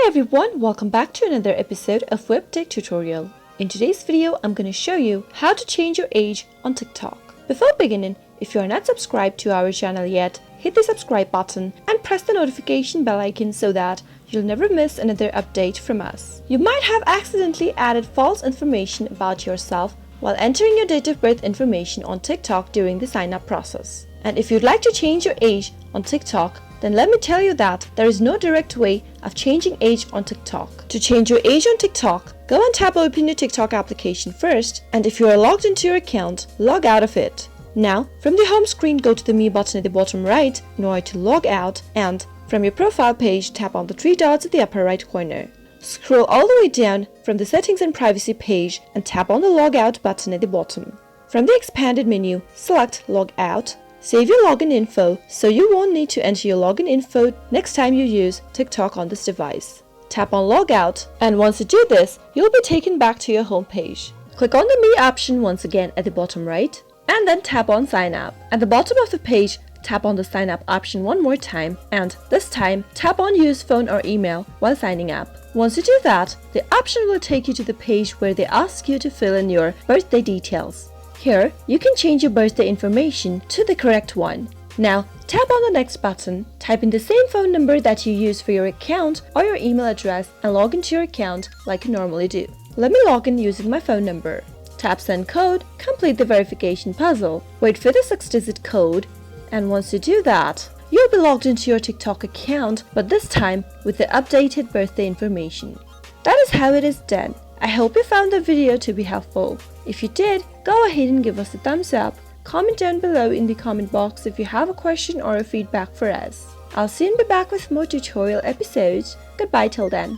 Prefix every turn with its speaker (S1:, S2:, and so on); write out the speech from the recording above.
S1: everyone, welcome back to another episode of Webtech Tutorial. In today's video, I'm going to show you how to change your age on TikTok. Before beginning, if you are not subscribed to our channel yet, hit the subscribe button and press the notification bell icon so that you'll never miss another update from us. You might have accidentally added false information about yourself while entering your date of birth information on TikTok during the sign-up process. And if you'd like to change your age on TikTok, then let me tell you that there is no direct way of changing age on TikTok. To change your age on TikTok, go and tap open your TikTok application first, and if you are logged into your account, log out of it. Now, from the home screen, go to the Me button at the bottom right in order to log out, and from your profile page, tap on the three dots at the upper right corner. Scroll all the way down from the Settings and Privacy page and tap on the Log Out button at the bottom. From the expanded menu, select Log Out. Save your login info so you won't need to enter your login info next time you use TikTok on this device. Tap on Log Out, and once you do this, you'll be taken back to your home page. Click on the Me option once again at the bottom right, and then tap on Sign Up. At the bottom of the page, tap on the Sign Up option one more time, and this time tap on Use phone or email while signing up. Once you do that, the option will take you to the page where they ask you to fill in your birthday details. Here, you can change your birthday information to the correct one. Now, tap on the Next button, type in the same phone number that you use for your account or your email address and log into your account like you normally do. Let me log in using my phone number. Tap Send Code, complete the verification puzzle, wait for the 6-digit code, and once you do that, you'll be logged into your TikTok account, but this time with the updated birthday information. That is how it is done. I hope you found the video to be helpful. If you did, go ahead and give us a thumbs up. Comment down below in the comment box if you have a question or a feedback for us. I'll soon be back with more tutorial episodes. Goodbye till then.